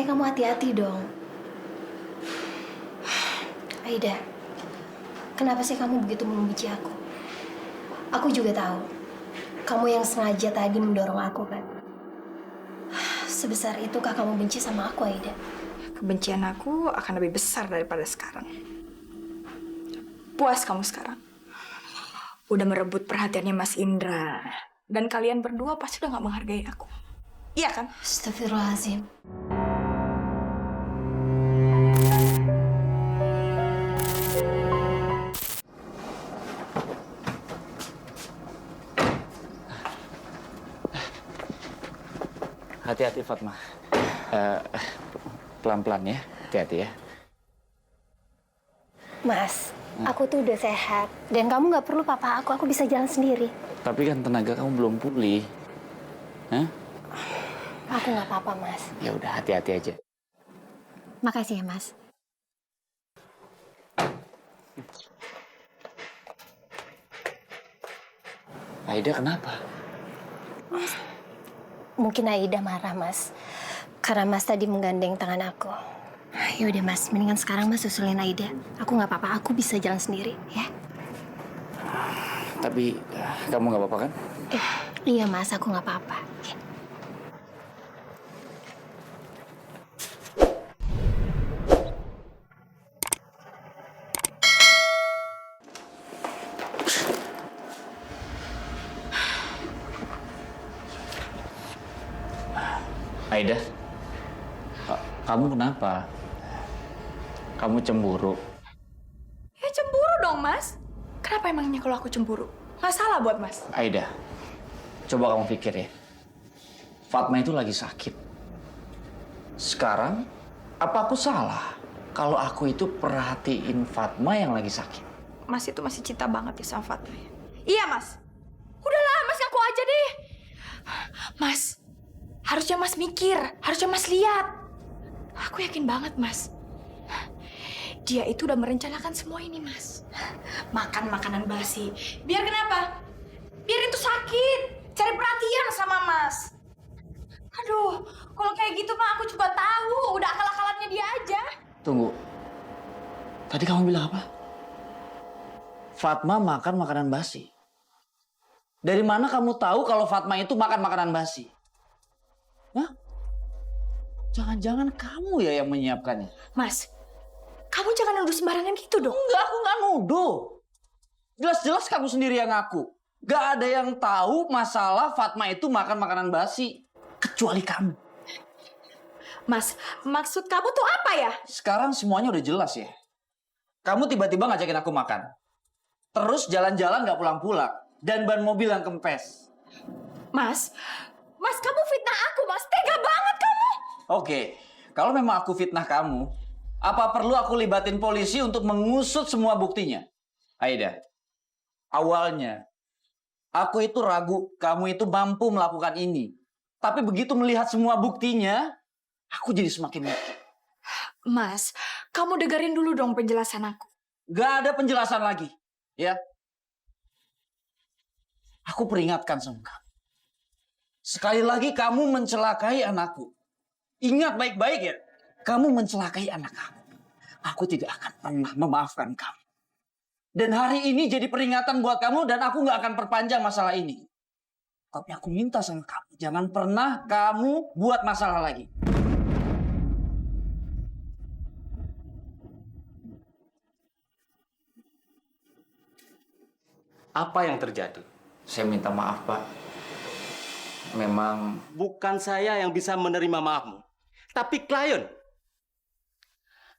makanya kamu hati-hati dong. Aida, kenapa sih kamu begitu membenci aku? Aku juga tahu, kamu yang sengaja tadi mendorong aku kan. Sebesar itukah kamu benci sama aku, Aida? Kebencian aku akan lebih besar daripada sekarang. Puas kamu sekarang? Udah merebut perhatiannya Mas Indra. Dan kalian berdua pasti udah gak menghargai aku. Iya kan? Astagfirullahaladzim. Hati-hati Fatma. Pelan-pelan ya, hati-hati ya. Mas, aku tuh udah sehat. Dan kamu gak perlu papa aku bisa jalan sendiri. Tapi kan tenaga kamu belum pulih. Hah? Aku gak apa-apa, Mas. Ya udah, hati-hati aja. Makasih ya, Mas. Aida kenapa? Mungkin Aida marah, Mas. Karena Mas tadi menggandeng tangan aku. Ya udah, Mas. Mendingan sekarang Mas susulin Aida. Aku nggak apa-apa. Aku bisa jalan sendiri, ya. Tapi kamu nggak apa-apa kan? Iya, Mas. Aku nggak apa-apa. Ya. Aida, kamu kenapa? Kamu cemburu? Ya cemburu dong, Mas. Kenapa emangnya kalau aku cemburu? Nggak salah buat Mas. Aida, coba kamu pikir ya. Fatma itu lagi sakit. Sekarang, apa aku salah kalau aku itu perhatiin Fatma yang lagi sakit? Mas itu masih cinta banget ya sama Fatma. Iya, Mas. Udahlah, Mas ngaku aja deh. Mas, harusnya Mas mikir. Harusnya Mas lihat. Aku yakin banget, Mas. Dia itu udah merencanakan semua ini, Mas. Makan makanan basi. Biar kenapa? Biar itu sakit. Cari perhatian sama Mas. Aduh, kalau kayak gitu mah aku juga tahu. Udah akal-akalannya dia aja. Tunggu. Tadi kamu bilang apa? Fatma makan makanan basi. Dari mana kamu tahu kalau Fatma itu makan makanan basi? Hah? Jangan-jangan kamu ya yang menyiapkannya? Mas, kamu jangan nuduh sembarangan gitu dong. Enggak, aku nggak nuduh. Jelas-jelas kamu sendiri yang ngaku. Gak ada yang tahu masalah Fatma itu makan makanan basi. Kecuali kamu. Mas, maksud kamu tuh apa ya? Sekarang semuanya udah jelas ya. Kamu tiba-tiba ngajakin aku makan. Terus jalan-jalan gak pulang-pulang. Dan ban mobil yang kempes. Mas, kamu fitnah aku, Mas. Tega banget kamu. Oke, kalau memang aku fitnah kamu, apa perlu aku libatin polisi untuk mengusut semua buktinya? Aida, awalnya aku itu ragu kamu itu mampu melakukan ini. Tapi begitu melihat semua buktinya, aku jadi semakin yakin. Mas, kamu dengerin dulu dong penjelasan aku. Gak ada penjelasan lagi, ya. Aku peringatkan sama kamu. Sekali lagi kamu mencelakai anakku. Ingat baik-baik ya, kamu mencelakai anak kamu. Aku tidak akan pernah memaafkan kamu. Dan hari ini jadi peringatan buat kamu dan aku gak akan perpanjang masalah ini. Tapi aku minta sama kamu, jangan pernah kamu buat masalah lagi. Apa yang terjadi? Saya minta maaf, Pak. Memang Bukan saya yang bisa menerima maafmu, tapi klien.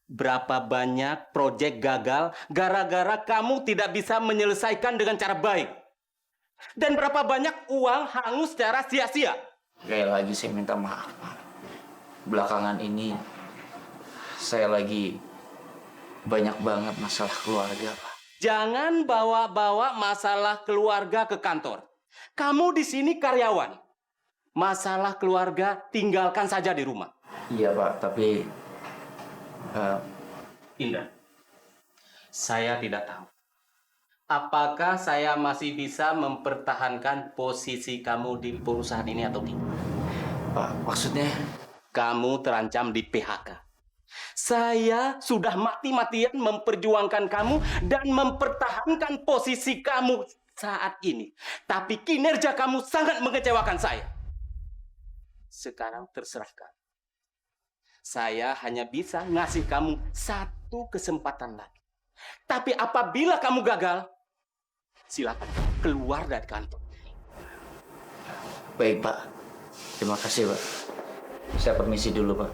Berapa banyak proyek gagal gara-gara kamu tidak bisa menyelesaikan dengan cara baik? Dan berapa banyak uang hangus secara sia-sia? sekali lagi saya minta maaf, Pak. Belakangan ini saya lagi banyak banget masalah keluarga, Pak. Jangan bawa-bawa masalah keluarga ke kantor. Kamu di sini karyawan. Masalah keluarga tinggalkan saja di rumah. Iya, Pak, tapi Indah, saya tidak tahu. Apakah saya masih bisa mempertahankan posisi kamu di perusahaan ini atau tidak? Pak, maksudnya kamu terancam di PHK. Saya sudah mati-matian memperjuangkan kamu dan mempertahankan posisi kamu saat ini. Tapi kinerja kamu sangat mengecewakan saya. Sekarang terserah kamu. Saya hanya bisa ngasih kamu satu kesempatan lagi. Tapi apabila kamu gagal, silakan keluar dari kantor. Baik, Pak. Terima kasih, Pak. Saya permisi dulu, Pak.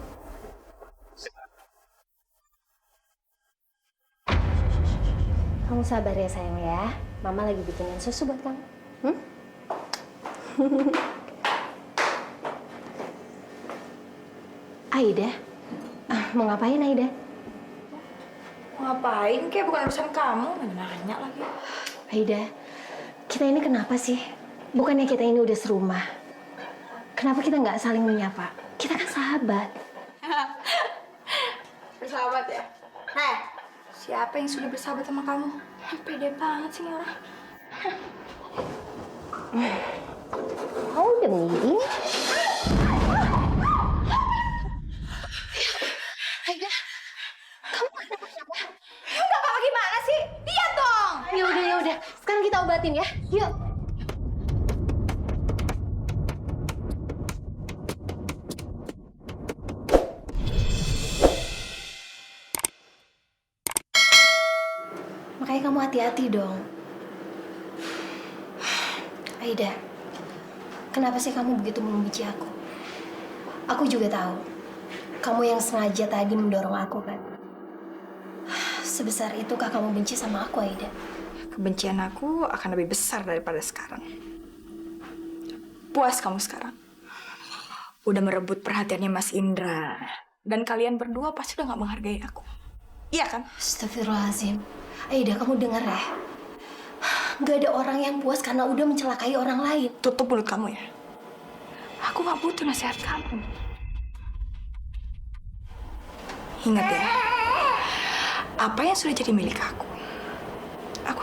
Kamu sabar ya sayang ya. Mama lagi bikinin susu buat kamu. Aida, mau ngapain Aida? Mau ngapain? Kayak bukan urusan kamu. Nanya lagi. Aida, kita ini kenapa sih? Bukannya kita ini udah serumah. Kenapa kita nggak saling menyapa? Kita kan sahabat. Bersahabat ya? Heh, siapa yang sudah bersahabat sama kamu? Pede banget sih ini orang. Oh, demi. Aida, kamu kenapa? Enggak apa gimana sih? Lihat dong! Ya udah. Sekarang kita obatin ya. Yuk. Makanya kamu hati-hati dong. Aida, kenapa sih kamu begitu membenci aku? Aku juga tahu, kamu yang sengaja tadi mendorong aku kan? Sebesar itukah kamu benci sama aku, Aida? Kebencian aku akan lebih besar daripada sekarang. Puas kamu sekarang. Udah merebut perhatiannya Mas Indra. Dan kalian berdua pasti udah gak menghargai aku. Iya kan? Astagfirullahaladzim. Aida, kamu dengar ya? Gak ada orang yang puas karena udah mencelakai orang lain. Tutup mulut kamu ya. Aku gak butuh nasihat kamu. Ingat ya, apa yang sudah jadi milik aku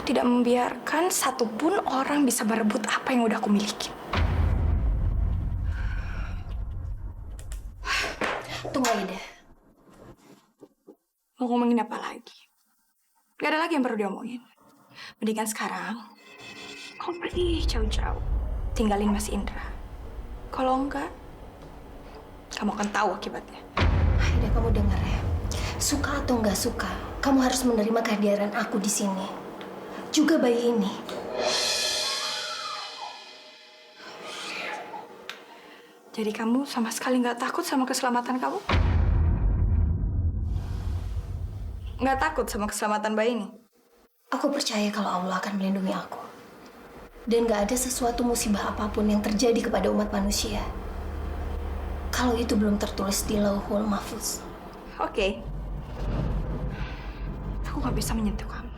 tidak membiarkan satupun orang bisa merebut apa yang udah aku miliki. Tunggu Aida. Mau ngomongin apa lagi? Gak ada lagi yang perlu diomongin. Mendingan sekarang, kamu pergi jauh-jauh. Tinggalin Mas Indra. Kalau enggak, kamu akan tahu akibatnya. Aida, kamu dengar ya? Suka atau nggak suka, kamu harus menerima kehadiran aku di sini. Juga bayi ini. Jadi kamu sama sekali nggak takut sama keselamatan kamu? Nggak takut sama keselamatan bayi ini? Aku percaya kalau Allah akan melindungi aku. Dan nggak ada sesuatu musibah apapun yang terjadi kepada umat manusia kalau itu belum tertulis di Lauhul Mahfuz. Oke. Aku nggak bisa menyentuh kamu.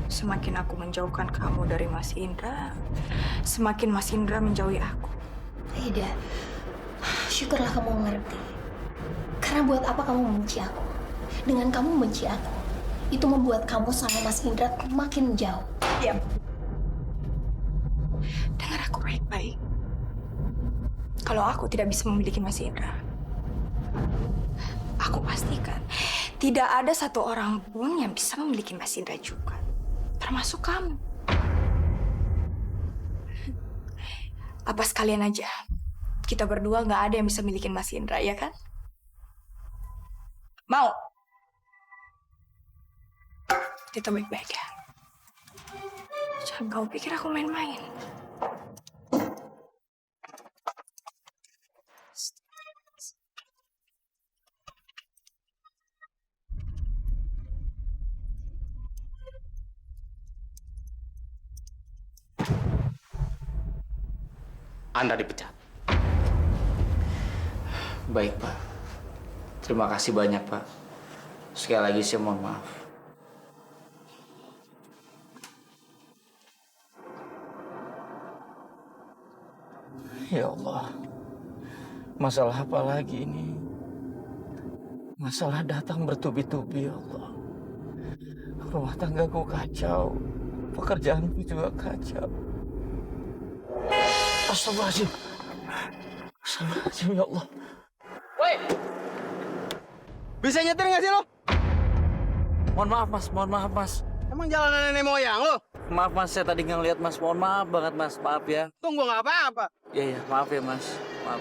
Semakin aku menjauhkan kamu dari Mas Indra, semakin Mas Indra menjauhi aku. Aida, syukurlah kamu mengerti. Karena buat apa kamu membenci aku? Dengan kamu membenci aku, itu membuat kamu sama Mas Indra makin jauh. Diam. Dengar aku baik-baik. Kalau aku tidak bisa memiliki Mas Indra, aku pastikan tidak ada satu orang pun yang bisa memiliki Mas Indra juga. Termasuk kamu. Apa sekalian aja, kita berdua nggak ada yang bisa milikin Mas Indra, ya kan? Mau? Kita baik-baik ya. Jangan kau pikir aku main-main. Anda dipecat. Baik, Pak. Terima kasih banyak, Pak. Sekali lagi saya mohon maaf. Ya Allah. Masalah apa lagi ini? Masalah datang bertubi-tubi, ya Allah. Rumah tanggaku kacau. Pekerjaanku juga kacau. Astagfirullahaladzim. Astagfirullahaladzim, ya Allah. Woi! Bisa nyetir nggak sih lo? Mohon maaf, Mas. Mohon maaf, Mas. Emang jalanan nenek moyang lo? Maaf, Mas. Saya tadi nggak ngeliat, Mas. Mohon maaf banget, Mas. Maaf ya. Tunggu nggak apa-apa. Iya, iya. Maaf ya, Mas. Maaf.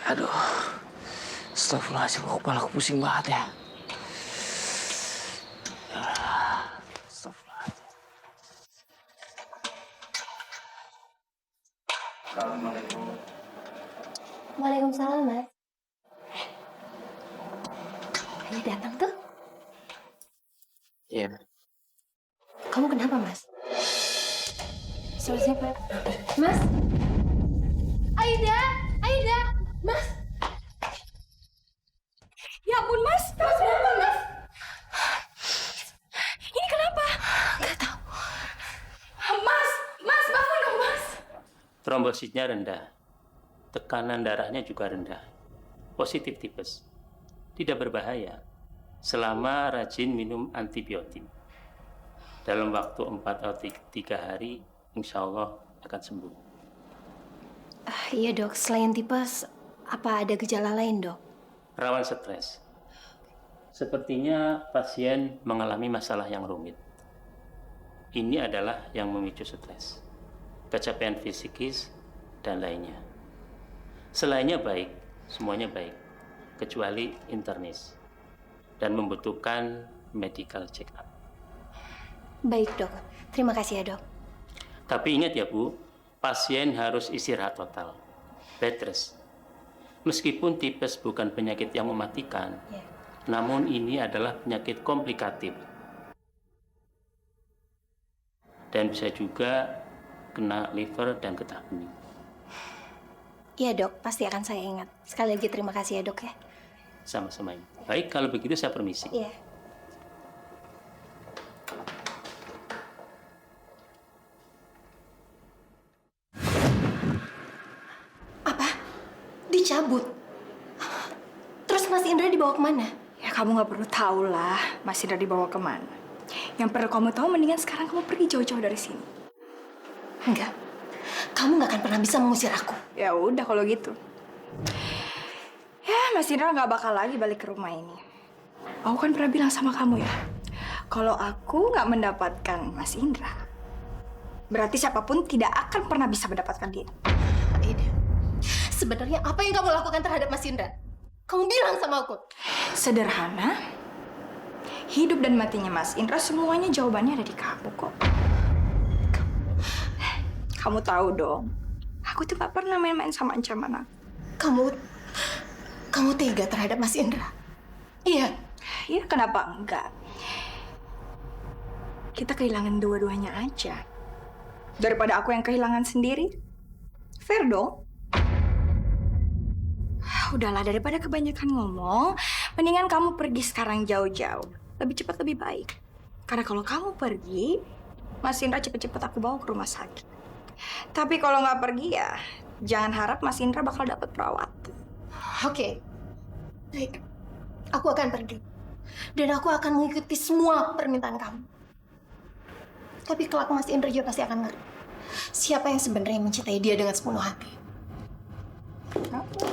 Aduh. Astagfirullahaladzim. Kepala aku pusing banget ya. Astagfirullahaladzim. Assalamualaikum. Waalaikumsalam, Mas. Ini datang tuh. Iya. Kamu kenapa, Mas? Selesai, Pak. Mas? Aida! Aida! Mas! Ya ampun, Mas. Mas, bangun, Mas. Ini kenapa? Nggak tahu. Mas, Mas, bangun dong, Mas. Trombositnya rendah. Tekanan darahnya juga rendah. Positif tipes. Tidak berbahaya selama rajin minum antibiotik. Dalam waktu 4 atau 3 hari, insya Allah akan sembuh. Iya, Dok. Selain tipes, apa ada gejala lain, Dok? Rawan stres. Sepertinya pasien mengalami masalah yang rumit. Ini adalah yang memicu stres. Kecapean fisikis dan lainnya. Selainnya baik, semuanya baik. Kecuali internis. Dan membutuhkan medical check up. Baik, Dok. Terima kasih ya, Dok. Tapi ingat ya Bu, pasien harus istirahat total. Bed rest. Meskipun tipes bukan penyakit yang mematikan, Ya. namun ini adalah penyakit komplikatif. Dan bisa juga kena liver dan getah bening. Iya, Dok. Pasti akan saya ingat. Sekali lagi terima kasih ya, Dok ya. Sama-sama Ibu. Baik, kalau begitu saya permisi. Iya. Apa? Dicabut? Terus Mas Indra dibawa kemana? Ya kamu nggak perlu tahu lah, Mas Indra dibawa kemana. Yang perlu kamu tahu, mendingan sekarang kamu pergi jauh-jauh dari sini. Enggak. Kamu nggak akan pernah bisa mengusir aku. Ya udah kalau gitu. Ya, Mas Indra nggak bakal lagi balik ke rumah ini. Aku kan pernah bilang sama kamu ya, kalau aku nggak mendapatkan Mas Indra, berarti siapapun tidak akan pernah bisa mendapatkan dia. Aida, sebenarnya apa yang kamu lakukan terhadap Mas Indra? Kamu bilang sama aku. Sederhana, hidup dan matinya Mas Indra semuanya jawabannya ada di kamu kok. Kamu tahu dong, aku tuh gak pernah main-main sama ancaman aku. Kamu tega terhadap Mas Indra? Iya. Iya, kenapa enggak? Kita kehilangan dua-duanya aja. Daripada aku yang kehilangan sendiri. Fair dong? Udahlah, daripada kebanyakan ngomong, mendingan kamu pergi sekarang jauh-jauh. Lebih cepat, lebih baik. Karena kalau kamu pergi, Mas Indra cepet-cepet aku bawa ke rumah sakit. Tapi kalau nggak pergi ya, jangan harap Mas Indra bakal dapat perawatan. Oke. Baik. Aku akan pergi. Dan aku akan mengikuti semua permintaan kamu. Tapi kelak Mas Indra juga pasti akan ngerti siapa yang sebenarnya mencintai dia dengan sepenuh hati. Apa?